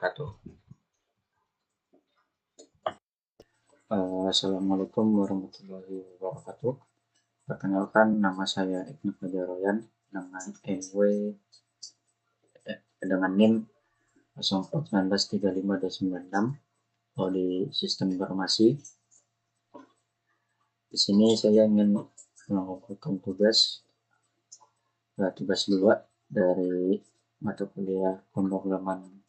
wabarakatuh. Assalamualaikum warahmatullahi wabarakatuh. Perkenalkan, nama saya Ibnu Fajaroyan dengan NIM 041935-96 di sistem informasi. Di sini saya ingin melakukan tugas 2 dari mata kuliah pemrograman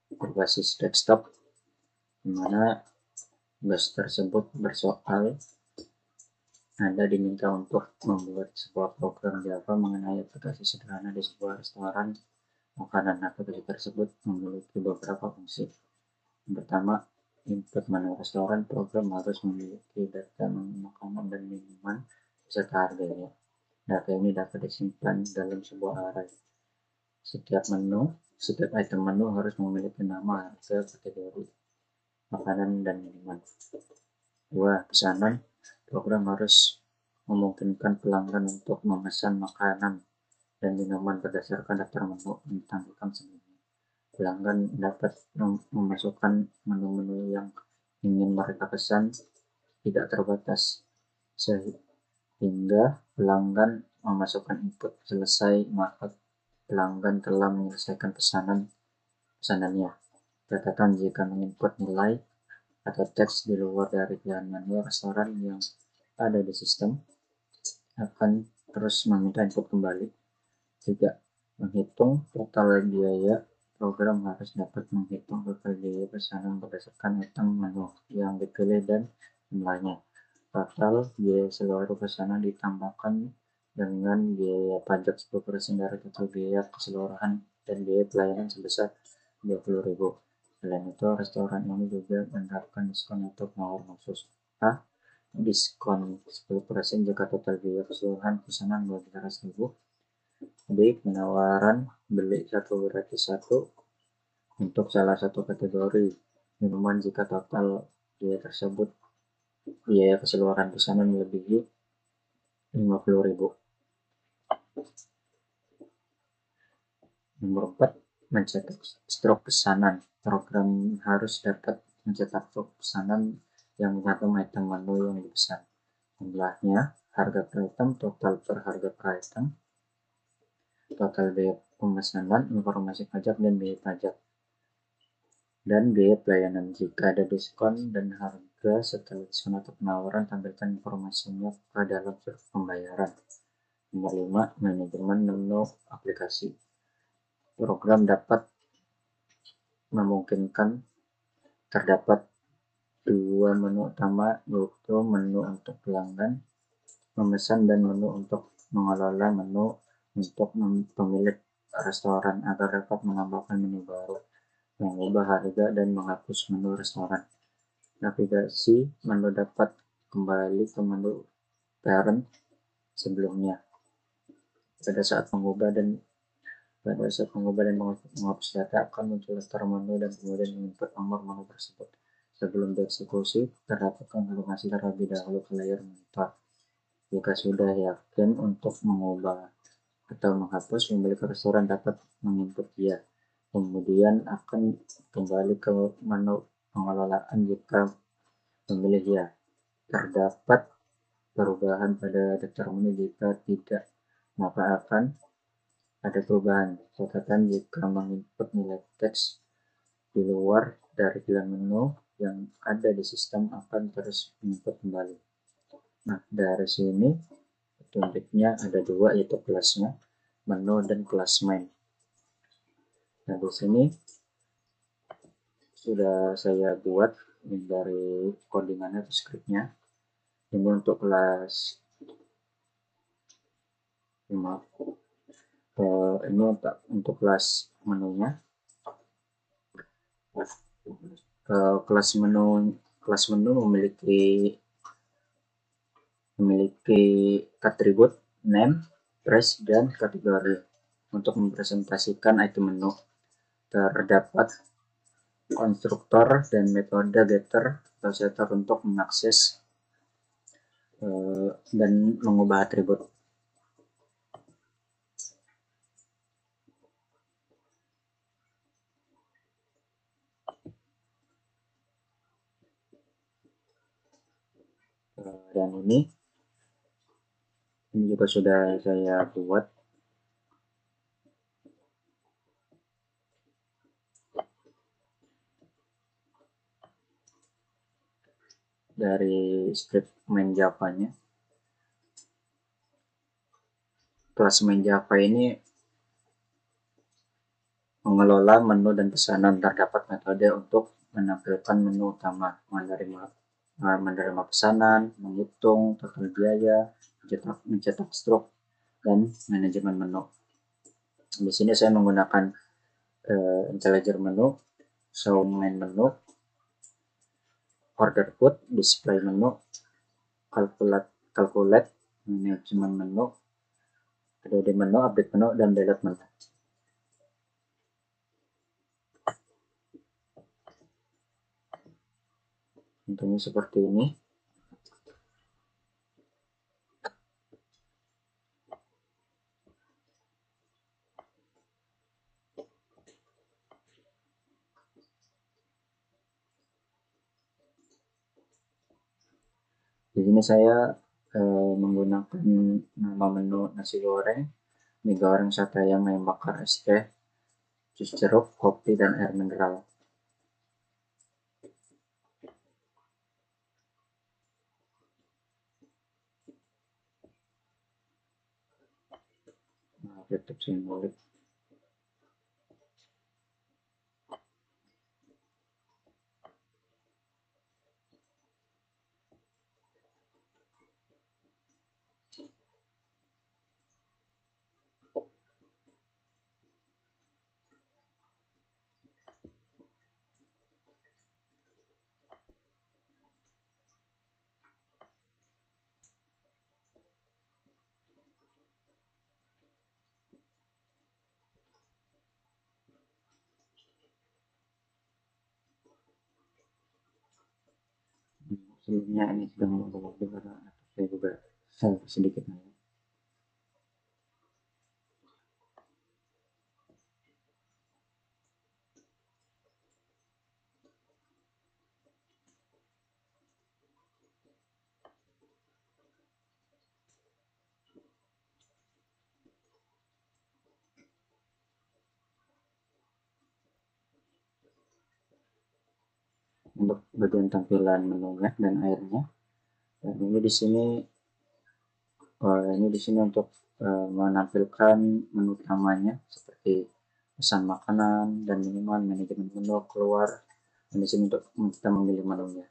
berbasis desktop, di mana tugas tersebut bersoal Anda diminta untuk membuat sebuah program Java mengenai aplikasi sederhana di sebuah restoran makanan. Aplikasi tersebut memiliki beberapa fungsi. Yang pertama, input menu restoran. Program harus memiliki data makanan dan minuman beserta harganya. Data ini dapat disimpan dalam sebuah array. Setiap item menu harus memiliki nama, harga, kategori makanan dan minuman. 2. Pesanan. Program harus memungkinkan pelanggan untuk memesan makanan dan minuman berdasarkan daftar menu yang ditampilkan sebelumnya. Pelanggan dapat memasukkan menu-menu yang ingin mereka pesan, tidak terbatas, sehingga pelanggan memasukkan input selesai maka pelanggan telah menyelesaikan pesanannya. Catatan, jika menginput nilai atau teks di luar dari pilihan menu restoran yang ada di sistem, akan terus meminta input kembali. 3. Menghitung total biaya. Program harus dapat menghitung total biaya pesanan berdasarkan item menu yang dipilih dan jumlahnya. Total biaya seluruh pesanan ditambahkan dengan biaya pajak 10% dari total biaya keseluruhan dan biaya pelayanan sebesar 20.000. Selain itu, restoran ini juga menerapkan diskon atau penawaran khusus. A. Diskon 10% jika total biaya keseluruhan pesanan lebih dari 1.000. B. Penawaran beli 1 gratis 1 untuk salah satu kategori minuman jika total biaya keseluruhan pesanan melebihi 50.000. Nomor 4. Mencetak stok pesanan. Program harus dapat mencetak stok pesanan yang mengandung item menu yang dipesan, jumlahnya, harga per item, total per harga per item, total biaya pemesanan, informasi pajak dan biaya pajak, dan biaya pelayanan. Jika ada diskon dan harga setelah diskon atau penawaran, tampilkan informasinya pada dalam surat pembayaran. Nomor 5. Manajemen menu aplikasi. Program dapat memungkinkan terdapat 2 menu utama, yaitu menu untuk pelanggan memesan dan menu untuk mengelola menu untuk pemilik restoran agar dapat menambahkan menu baru, mengubah harga, dan menghapus menu restoran. Navigasi menu dapat kembali ke menu parent sebelumnya pada saat mengubah dan menghapus data akan muncul daftar menu dan kemudian menginput nomor menu tersebut. Sebelum dieksekusi, terdapat konfirmasi terlebih dahulu ke layar monitor. Jika sudah yakin untuk mengubah atau menghapus, pemilik restoran dapat menginput ya. Kemudian akan kembali ke menu pengelolaan jika memilih ya. Terdapat perubahan pada daftar menu. Jika tidak, maka akan ada perubahan. Catatan, jika menginput nilai teks di luar dari pilihan menu yang ada di sistem akan terus menginput kembali. Nah, dari sini petunjuknya ada 2, yaitu kelasnya menu dan kelas main. Nah, di sini sudah saya buat dari codingannya atau scriptnya. Ini untuk kelas ini untuk kelas menunya. Kelas menu memiliki atribut name, price, dan kategori. Untuk mempresentasikan item menu, terdapat konstruktor dan metode getter atau setter untuk mengakses dan mengubah atribut. Dan ini juga sudah saya buat. Dari script main Java-nya. Kelas main Java ini mengelola menu dan pesanan. Terdapat metode untuk menampilkan menu utama, menerima pesanan, menghitung total biaya, mencetak struk, dan manajemen menu. Di sini saya menggunakan IntelliJ menu, show main menu, order put, display menu, calculate, manajemen menu, ada menu, update menu, dan delete menu. Contohnya seperti ini. Di sini saya menggunakan nama menu nasi goreng, mie goreng, sate ayam, ayam bakar, es teh, jus jeruk, kopi, dan air mineral. Nah, tutup simbolik. Sebelumnya ini sudah membawa karena saya juga sedikit nanya. Untuk bagian tampilan menunya dan airnya, dan ini di sini untuk menampilkan menu utamanya seperti pesan makanan dan minuman, manajemen menu, keluar, dan di sini untuk kita memilih menunya.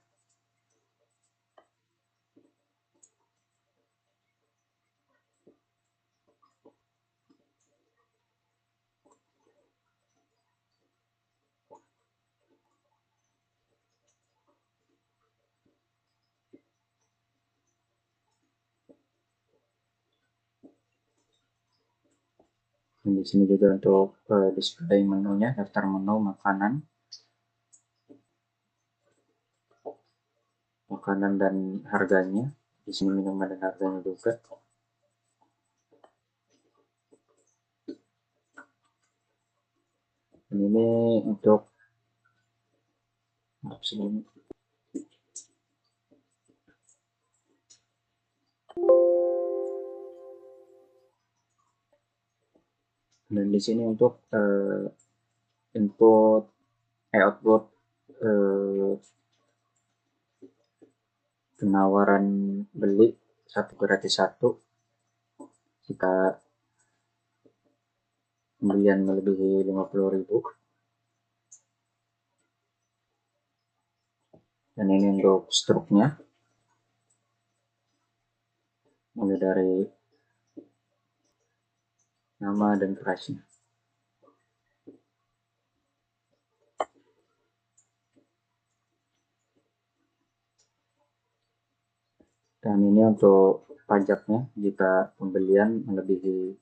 Dan di sini juga untuk display menunya, daftar menu makanan dan harganya. Di sini minuman dan harganya juga. Dan ini untuk sebelum dan di sini untuk output penawaran beli satu gratis satu jika pembelian melebihi 50.000. Dan ini untuk struknya, mulai dari nama dan price-nya. Dan ini untuk pajaknya, jika pembelian melebihi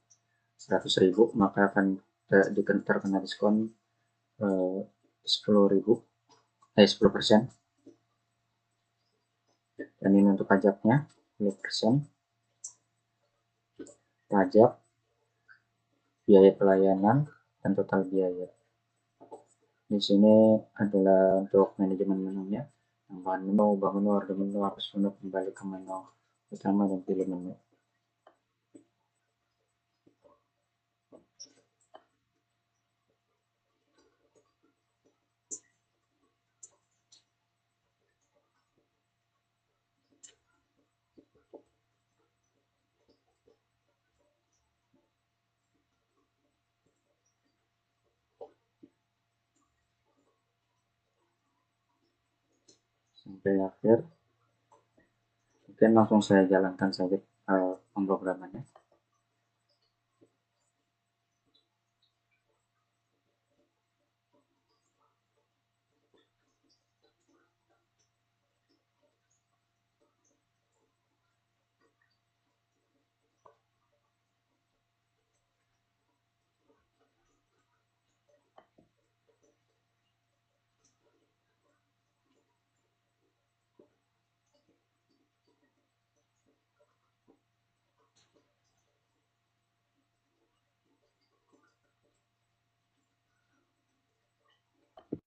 100.000 maka akan terkena diskon 10%. Dan ini untuk pajaknya 10%, pajak, biaya pelayanan, dan total biaya. Di sini adalah untuk manajemen menunya. tambahan menu, ubah menu, order menu, hapus menu, kembali ke menu utama dan pilih menu. Sampai akhir, mungkin langsung saya jalankan saja pemrogramannya.